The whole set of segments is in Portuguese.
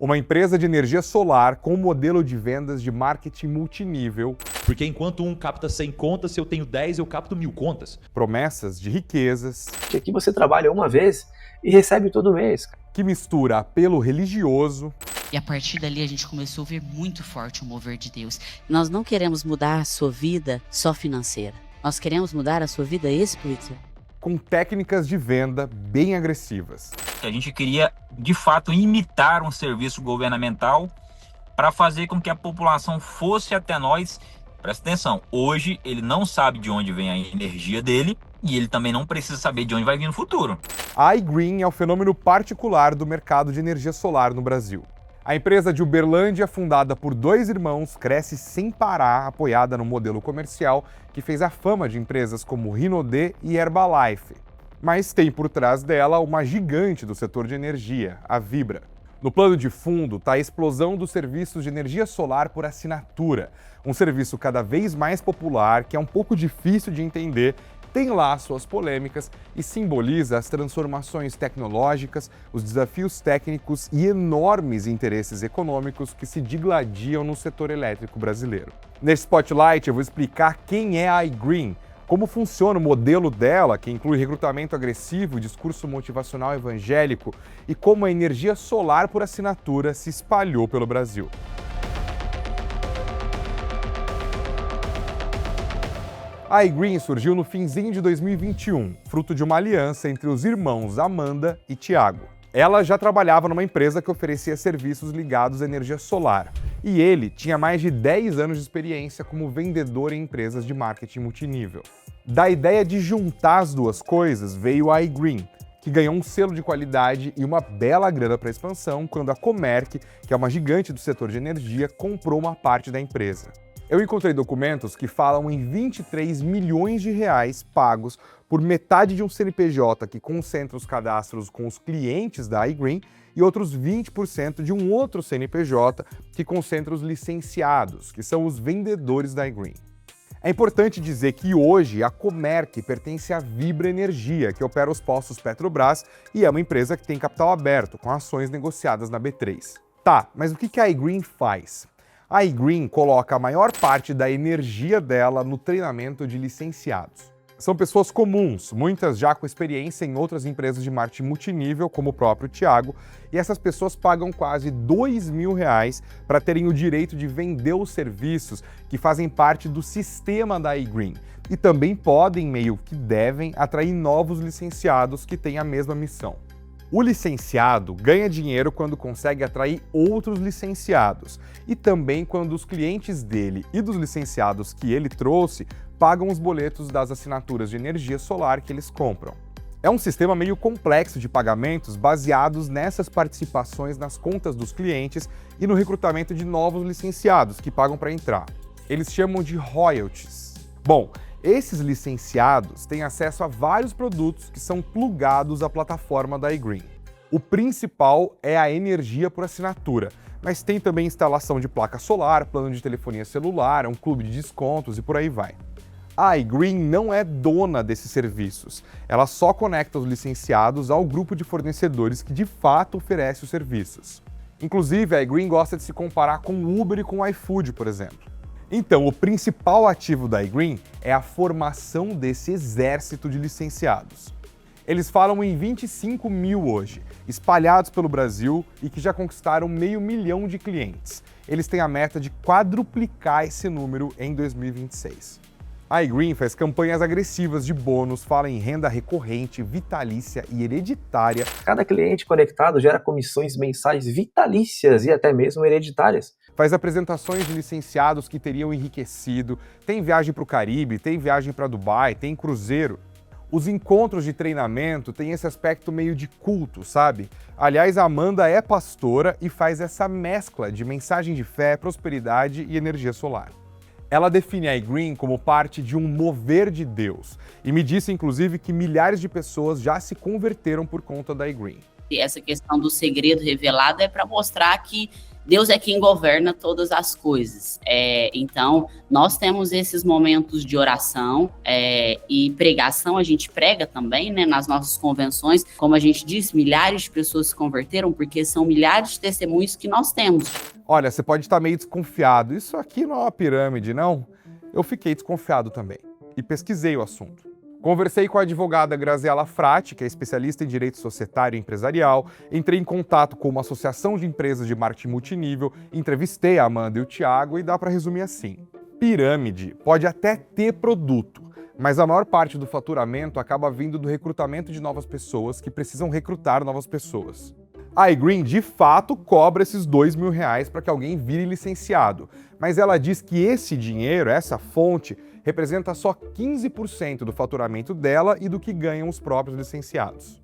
uma empresa de energia solar com um modelo de vendas de marketing multinível. Porque enquanto um capta 100 contas, se eu tenho 10, eu capto 1000 contas. Promessas de riquezas. Aqui você trabalha uma vez e recebe todo mês. Que mistura apelo religioso. E a partir dali a gente começou a ver muito forte o mover de Deus. Nós não queremos mudar a sua vida só financeira. Nós queremos mudar a sua vida espiritual. Com técnicas de venda bem agressivas. A gente queria, de fato, imitar um serviço governamental para fazer com que a população fosse até nós. Presta atenção, hoje ele não sabe de onde vem a energia dele e ele também não precisa saber de onde vai vir no futuro. A iGreen é o fenômeno particular do mercado de energia solar no Brasil. A empresa de Uberlândia, fundada por 2 irmãos, cresce sem parar, apoiada no modelo comercial que fez a fama de empresas como Rinode e Herbalife. Mas tem por trás dela uma gigante do setor de energia, a Vibra. No plano de fundo está a explosão dos serviços de energia solar por assinatura, um serviço cada vez mais popular que é um pouco difícil de entender, tem lá suas polêmicas e simboliza as transformações tecnológicas, os desafios técnicos e enormes interesses econômicos que se digladiam no setor elétrico brasileiro. Nesse Spotlight eu vou explicar quem é a iGreen, como funciona o modelo dela, que inclui recrutamento agressivo, discurso motivacional evangélico, e como a energia solar por assinatura se espalhou pelo Brasil. A iGreen surgiu no finzinho de 2021, fruto de uma aliança entre os irmãos Amanda e Tiago. Ela já trabalhava numa empresa que oferecia serviços ligados à energia solar, e ele tinha mais de 10 anos de experiência como vendedor em empresas de marketing multinível. Da ideia de juntar as duas coisas veio a iGreen, que ganhou um selo de qualidade e uma bela grana para a expansão quando a Comerc, que é uma gigante do setor de energia, comprou uma parte da empresa. Eu encontrei documentos que falam em 23 milhões de reais pagos por metade de um CNPJ que concentra os cadastros com os clientes da iGreen e outros 20% de um outro CNPJ que concentra os licenciados, que são os vendedores da iGreen. É importante dizer que hoje a Comerc pertence à Vibra Energia, que opera os postos Petrobras e é uma empresa que tem capital aberto, com ações negociadas na B3. Tá, mas o que a iGreen faz? A iGreen coloca a maior parte da energia dela no treinamento de licenciados. São pessoas comuns, muitas já com experiência em outras empresas de marketing multinível, como o próprio Tiago, e essas pessoas pagam quase R$2.000 para terem o direito de vender os serviços que fazem parte do sistema da iGreen. E também podem, meio que devem, atrair novos licenciados que têm a mesma missão. O licenciado ganha dinheiro quando consegue atrair outros licenciados e também quando os clientes dele e dos licenciados que ele trouxe pagam os boletos das assinaturas de energia solar que eles compram. É um sistema meio complexo de pagamentos baseados nessas participações nas contas dos clientes e no recrutamento de novos licenciados que pagam para entrar. Eles chamam de royalties. Bom, esses licenciados têm acesso a vários produtos que são plugados à plataforma da iGreen. O principal é a energia por assinatura, mas tem também instalação de placa solar, plano de telefonia celular, um clube de descontos e por aí vai. A iGreen não é dona desses serviços, ela só conecta os licenciados ao grupo de fornecedores que de fato oferece os serviços. Inclusive, a iGreen gosta de se comparar com o Uber e com o iFood, por exemplo. Então, o principal ativo da iGreen é a formação desse exército de licenciados. Eles falam em 25 mil hoje, espalhados pelo Brasil e que já conquistaram 500 mil de clientes. Eles têm a meta de quadruplicar esse número em 2026. A iGreen faz campanhas agressivas de bônus, fala em renda recorrente, vitalícia e hereditária. Cada cliente conectado gera comissões mensais vitalícias e até mesmo hereditárias. Faz apresentações de licenciados que teriam enriquecido, tem viagem para o Caribe, tem viagem para Dubai, tem cruzeiro. Os encontros de treinamento têm esse aspecto meio de culto, sabe? Aliás, a Amanda é pastora e faz essa mescla de mensagem de fé, prosperidade e energia solar. Ela define a iGreen como parte de um mover de Deus e me disse, inclusive, que milhares de pessoas já se converteram por conta da iGreen. E essa questão do segredo revelado é para mostrar que Deus é quem governa todas as coisas. Então, nós temos esses momentos de oração e pregação, a gente prega também, né, nas nossas convenções. Como a gente disse, milhares de pessoas se converteram porque são milhares de testemunhos que nós temos. Olha, você pode estar meio desconfiado. Isso aqui não é uma pirâmide, não? Eu fiquei desconfiado também e pesquisei o assunto. Conversei com a advogada Graziela Frati, que é especialista em direito societário e empresarial, entrei em contato com uma associação de empresas de marketing multinível, entrevistei a Amanda e o Thiago e dá para resumir assim. Pirâmide pode até ter produto, mas a maior parte do faturamento acaba vindo do recrutamento de novas pessoas que precisam recrutar novas pessoas. A iGreen, de fato, cobra esses R$2.000 para que alguém vire licenciado, mas ela diz que esse dinheiro, essa fonte, representa só 15% do faturamento dela e do que ganham os próprios licenciados.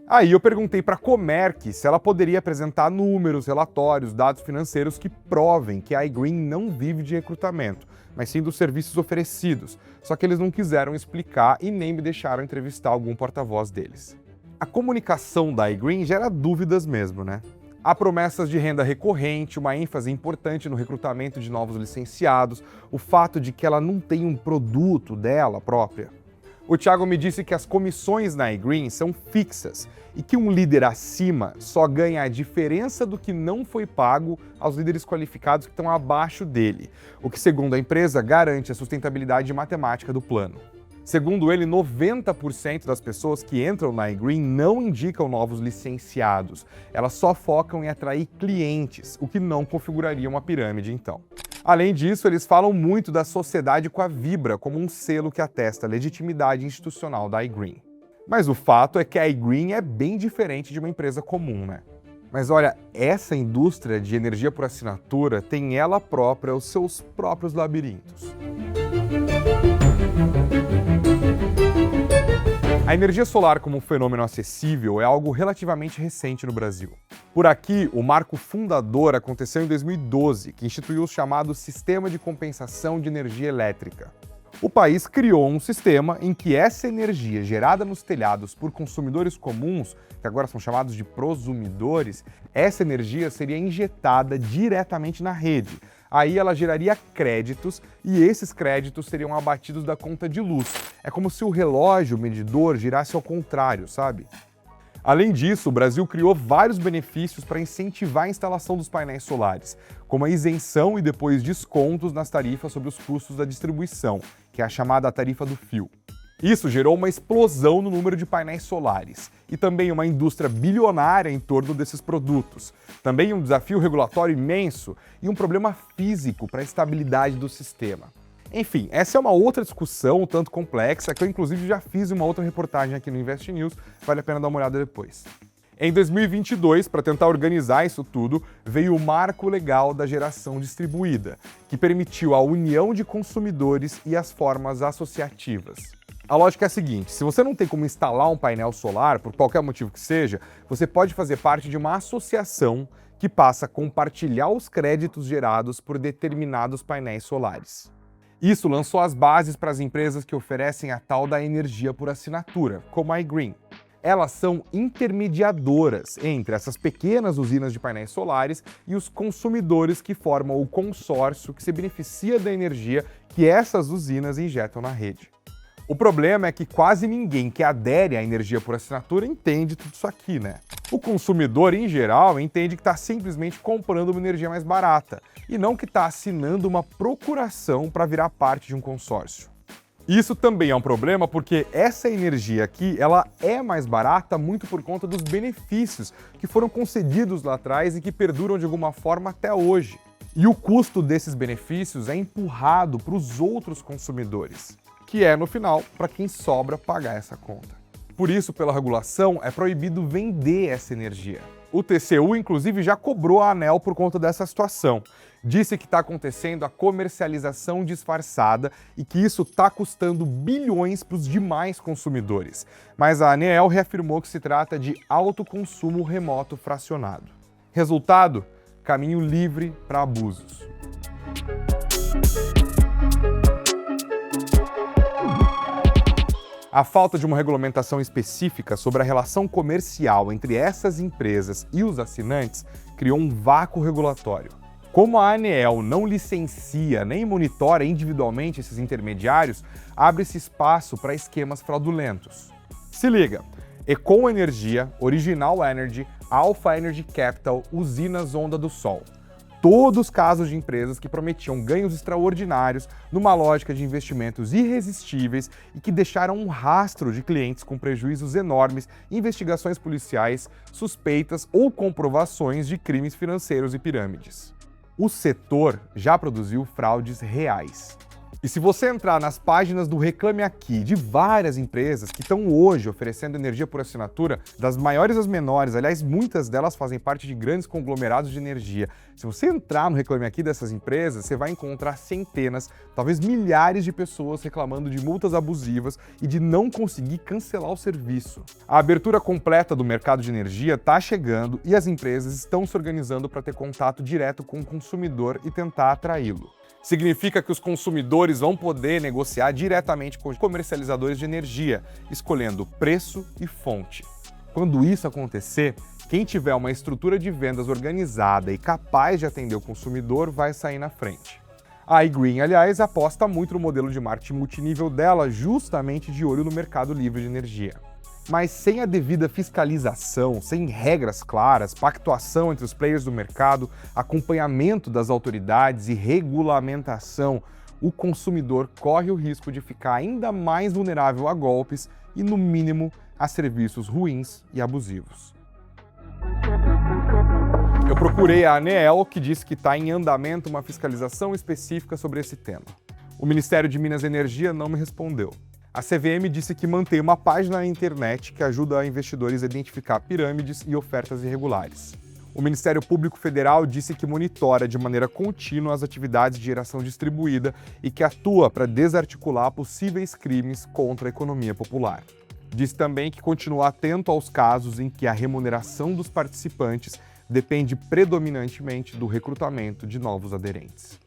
Aí eu perguntei para a Comerc se ela poderia apresentar números, relatórios, dados financeiros que provem que a iGreen não vive de recrutamento, mas sim dos serviços oferecidos, só que eles não quiseram explicar e nem me deixaram entrevistar algum porta-voz deles. A comunicação da iGreen gera dúvidas mesmo, né? Há promessas de renda recorrente, uma ênfase importante no recrutamento de novos licenciados, o fato de que ela não tem um produto dela própria. O Thiago me disse que as comissões na iGreen são fixas e que um líder acima só ganha a diferença do que não foi pago aos líderes qualificados que estão abaixo dele, o que, segundo a empresa, garante a sustentabilidade matemática do plano. Segundo ele, 90% das pessoas que entram na iGreen não indicam novos licenciados. Elas só focam em atrair clientes, o que não configuraria uma pirâmide, então. Além disso, eles falam muito da sociedade com a Vibra como um selo que atesta a legitimidade institucional da iGreen. Mas o fato é que a iGreen é bem diferente de uma empresa comum, né? Mas olha, essa indústria de energia por assinatura tem ela própria os seus próprios labirintos. A energia solar como um fenômeno acessível é algo relativamente recente no Brasil. Por aqui, o marco fundador aconteceu em 2012, que instituiu o chamado Sistema de Compensação de Energia Elétrica. O país criou um sistema em que essa energia gerada nos telhados por consumidores comuns, que agora são chamados de prosumidores, essa energia seria injetada diretamente na rede. Aí ela geraria créditos e esses créditos seriam abatidos da conta de luz. É como se o relógio medidor girasse ao contrário, sabe? Além disso, o Brasil criou vários benefícios para incentivar a instalação dos painéis solares, como a isenção e depois descontos nas tarifas sobre os custos da distribuição, que é a chamada tarifa do fio. Isso gerou uma explosão no número de painéis solares e também uma indústria bilionária em torno desses produtos. Também um desafio regulatório imenso e um problema físico para a estabilidade do sistema. Enfim, essa é uma outra discussão um tanto complexa que eu inclusive já fiz uma outra reportagem aqui no Invest News, vale a pena dar uma olhada depois. Em 2022, para tentar organizar isso tudo, veio o Marco Legal da Geração Distribuída, que permitiu a união de consumidores e as formas associativas. A lógica é a seguinte, se você não tem como instalar um painel solar, por qualquer motivo que seja, você pode fazer parte de uma associação que passa a compartilhar os créditos gerados por determinados painéis solares. Isso lançou as bases para as empresas que oferecem a tal da energia por assinatura, como a iGreen. Elas são intermediadoras entre essas pequenas usinas de painéis solares e os consumidores que formam o consórcio que se beneficia da energia que essas usinas injetam na rede. O problema é que quase ninguém que adere à energia por assinatura entende tudo isso aqui, né? O consumidor, em geral, entende que está simplesmente comprando uma energia mais barata e não que está assinando uma procuração para virar parte de um consórcio. Isso também é um problema porque essa energia aqui, ela é mais barata muito por conta dos benefícios que foram concedidos lá atrás e que perduram de alguma forma até hoje. E o custo desses benefícios é empurrado para os outros consumidores, que é, no final, para quem sobra pagar essa conta. Por isso, pela regulação, é proibido vender essa energia. O TCU, inclusive, já cobrou a ANEEL por conta dessa situação. Disse que está acontecendo a comercialização disfarçada e que isso está custando bilhões para os demais consumidores. Mas a ANEEL reafirmou que se trata de autoconsumo remoto fracionado. Resultado? Caminho livre para abusos. A falta de uma regulamentação específica sobre a relação comercial entre essas empresas e os assinantes criou um vácuo regulatório. Como a ANEEL não licencia nem monitora individualmente esses intermediários, abre-se espaço para esquemas fraudulentos. Se liga! Econ Energia, Original Energy, Alpha Energy Capital, Usinas Onda do Sol. Todos casos de empresas que prometiam ganhos extraordinários numa lógica de investimentos irresistíveis e que deixaram um rastro de clientes com prejuízos enormes, investigações policiais, suspeitas ou comprovações de crimes financeiros e pirâmides. O setor já produziu fraudes reais. E se você entrar nas páginas do Reclame Aqui de várias empresas que estão hoje oferecendo energia por assinatura, das maiores às menores, aliás, muitas delas fazem parte de grandes conglomerados de energia. Se você entrar no Reclame Aqui dessas empresas, você vai encontrar centenas, talvez milhares de pessoas reclamando de multas abusivas e de não conseguir cancelar o serviço. A abertura completa do mercado de energia está chegando e as empresas estão se organizando para ter contato direto com o consumidor e tentar atraí-lo. Significa que os consumidores vão poder negociar diretamente com os comercializadores de energia, escolhendo preço e fonte. Quando isso acontecer, quem tiver uma estrutura de vendas organizada e capaz de atender o consumidor vai sair na frente. A iGreen, aliás, aposta muito no modelo de marketing multinível dela, justamente de olho no mercado livre de energia. Mas sem a devida fiscalização, sem regras claras, pactuação entre os players do mercado, acompanhamento das autoridades e regulamentação, o consumidor corre o risco de ficar ainda mais vulnerável a golpes e, no mínimo, a serviços ruins e abusivos. Eu procurei a ANEEL, que disse que está em andamento uma fiscalização específica sobre esse tema. O Ministério de Minas e Energia não me respondeu. A CVM disse que mantém uma página na internet que ajuda investidores a identificar pirâmides e ofertas irregulares. O Ministério Público Federal disse que monitora de maneira contínua as atividades de geração distribuída e que atua para desarticular possíveis crimes contra a economia popular. Diz também que continua atento aos casos em que a remuneração dos participantes depende predominantemente do recrutamento de novos aderentes.